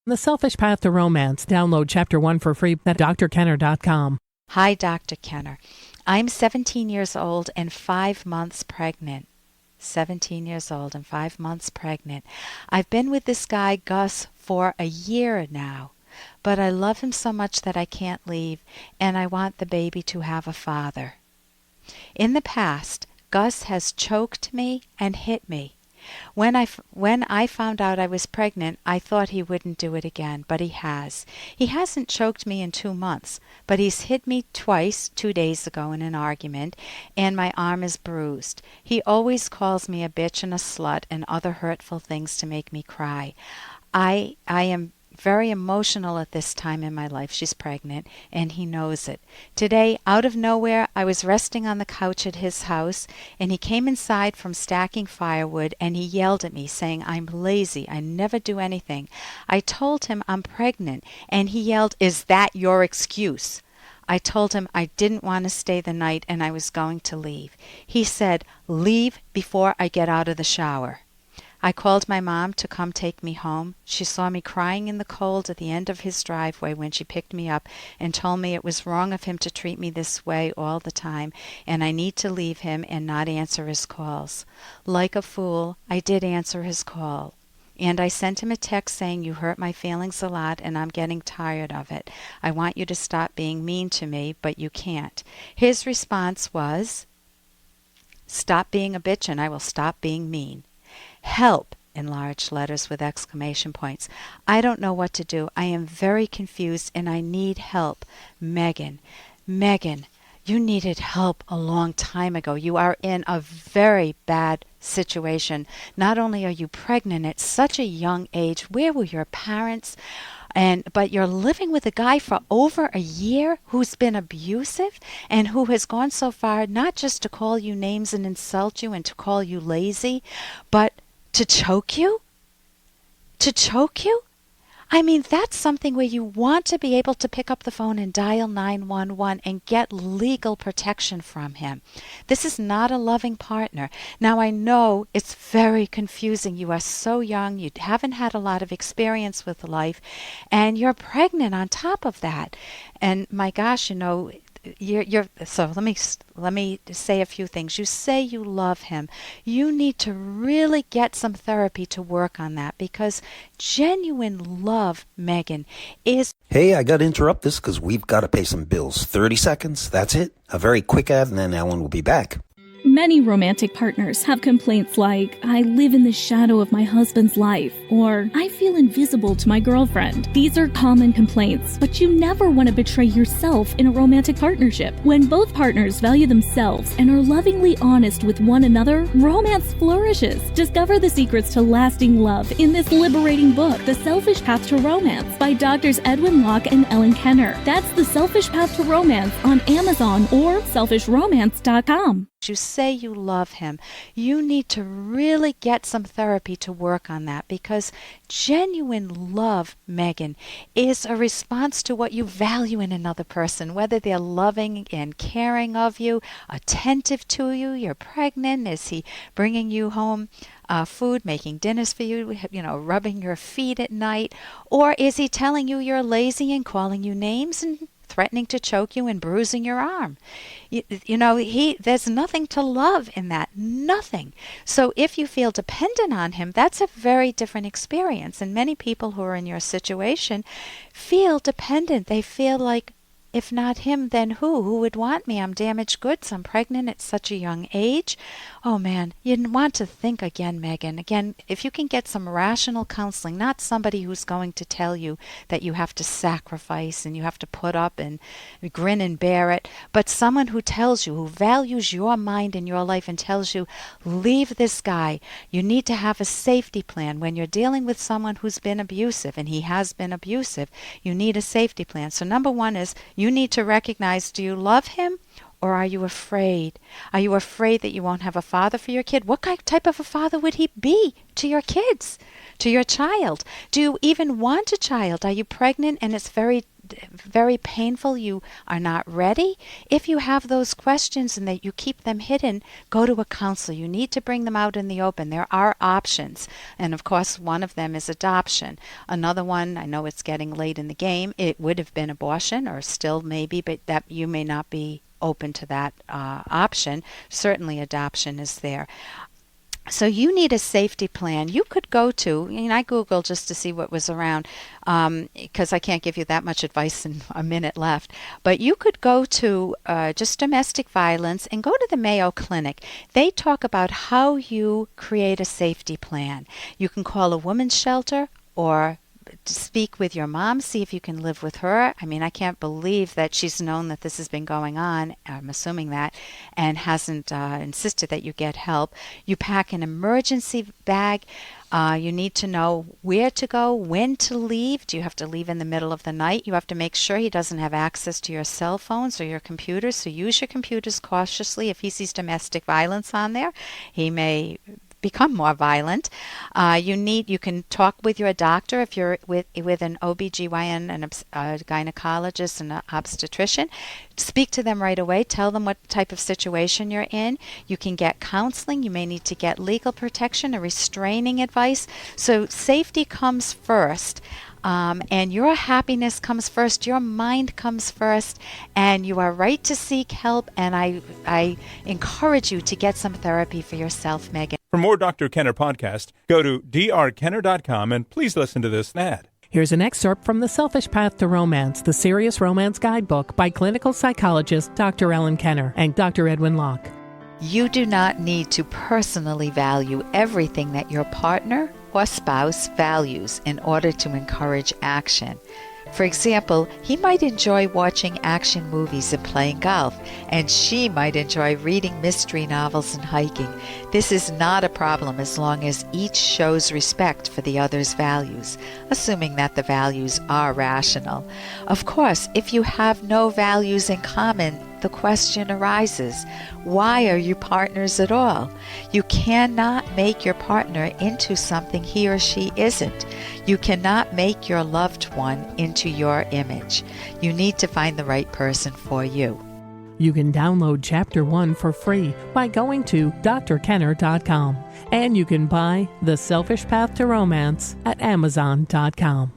The Selfish Path to Romance. Download Chapter 1 for free at drkenner.com. Hi, Dr. Kenner. I'm 17 years old and 5 months pregnant. 17 years old and 5 months pregnant. I've been with this guy, Gus, for a year now. But I love him so much that I can't leave, and I want the baby to have a father. In the past, Gus has choked me and hit me. When I found out I was pregnant, I thought he wouldn't do it again, but he has. He hasn't choked me in 2 months, but he's hit me twice 2 days ago in an argument, and my arm is bruised. He always calls me a bitch and a slut and other hurtful things to make me cry. I am very emotional at this time in my life. She's pregnant, and he knows it. Today, out of nowhere, I was resting on the couch at his house, and he came inside from stacking firewood, and he yelled at me, saying I'm lazy, I never do anything. I told him I'm pregnant, and he yelled, "Is that your excuse?" I told him I didn't want to stay the night, and I was going to leave. He said, "Leave before I get out of the shower." I called my mom to come take me home. She saw me crying in the cold at the end of his driveway when she picked me up and told me it was wrong of him to treat me this way all the time, and I need to leave him and not answer his calls. Like a fool, I did answer his call. And I sent him a text saying, "You hurt my feelings a lot and I'm getting tired of it. I want you to stop being mean to me, but you can't." His response was, "Stop being a bitch and I will stop being mean." Help, in large letters with exclamation points. I don't know what to do. I am very confused and I need help. Megan, you needed help a long time ago. You are in a very bad situation. Not only are you pregnant at such a young age, where were your parents? But you're living with a guy for over a year who's been abusive and who has gone so far not just to call you names and insult you and to call you lazy, but to choke you? To choke you? I mean, that's something where you want to be able to pick up the phone and dial 911 and get legal protection from him. This is not a loving partner. Now, I know it's very confusing. You are so young. You haven't had a lot of experience with life, and you're pregnant on top of that. And my gosh, so let me say a few things. You say you love him. You need to really get some therapy to work on that, because genuine love, Megan, is... Hey, I got to interrupt this because we've got to pay some bills. 30 seconds, that's it. A very quick ad, and then Ellen will be back. Many romantic partners have complaints like, "I live in the shadow of my husband's life," or "I feel invisible to my girlfriend." These are common complaints, but you never want to betray yourself in a romantic partnership. When both partners value themselves and are lovingly honest with one another, romance flourishes. Discover the secrets to lasting love in this liberating book, The Selfish Path to Romance, by Drs. Edwin Locke and Ellen Kenner. That's The Selfish Path to Romance on Amazon or selfishromance.com. You say you love him. You need to really get some therapy to work on that, because genuine love, Megan, is a response to what you value in another person, whether they're loving and caring of you, attentive to you. You're pregnant. Is he bringing you home food, making dinners for you, rubbing your feet at night? Or is he telling you you're lazy and calling you names and threatening to choke you and bruising your arm? There's nothing to love in that. Nothing. So if you feel dependent on him, that's a very different experience. And many people who are in your situation feel dependent. They feel like, if not him, then who? Who would want me? I'm damaged goods. I'm pregnant at such a young age. Oh, man, you want to think again, Megan. Again, if you can get some rational counseling, not somebody who's going to tell you that you have to sacrifice and you have to put up and grin and bear it, but someone who tells you, who values your mind and your life and tells you, leave this guy. You need to have a safety plan. When you're dealing with someone who's been abusive, and he has been abusive, you need a safety plan. So number one is, you need to recognize, do you love him or are you afraid? Are you afraid that you won't have a father for your kid? What type of a father would he be to your kids, to your child? Do you even want a child? Are you pregnant and it's very painful, you are not ready? If you have those questions and that you keep them hidden, go to a counselor. You need to bring them out in the open. There are options. And of course, one of them is adoption. Another one, I know it's getting late in the game, it would have been abortion, or still maybe, but that you may not be open to that option. Certainly adoption is there. So you need a safety plan. You could go to, I Googled just to see what was around, because I can't give you that much advice in a minute left. But you could go to just domestic violence and go to the Mayo Clinic. They talk about how you create a safety plan. You can call a women's shelter or speak with your mom, see if you can live with her. I can't believe that she's known that this has been going on, I'm assuming that, and hasn't insisted that you get help. You pack an emergency bag. You need to know where to go, when to leave. Do you have to leave in the middle of the night? You have to make sure he doesn't have access to your cell phones or your computers, so use your computers cautiously. If he sees domestic violence on there, he may become more violent. You can talk with your doctor if you're with an OBGYN and a gynecologist and an obstetrician. Speak to them right away. Tell them what type of situation you're in. You can get counseling. You may need to get legal protection or restraining advice. So safety comes first. And your happiness comes first, your mind comes first, and you are right to seek help, and I encourage you to get some therapy for yourself, Megan. For more Dr. Kenner podcast, go to drkenner.com and please listen to this ad. Here's an excerpt from The Selfish Path to Romance, the Serious Romance Guidebook by clinical psychologist Dr. Ellen Kenner and Dr. Edwin Locke. You do not need to personally value everything that your partner or spouse values in order to encourage action. For example, he might enjoy watching action movies and playing golf, and she might enjoy reading mystery novels and hiking. This is not a problem as long as each shows respect for the other's values, assuming that the values are rational. Of course, if you have no values in common, the question arises, why are you partners at all? You cannot make your partner into something he or she isn't. You cannot make your loved one into your image. You need to find the right person for you. You can download Chapter 1 for free by going to drkenner.com. And you can buy The Selfish Path to Romance at amazon.com.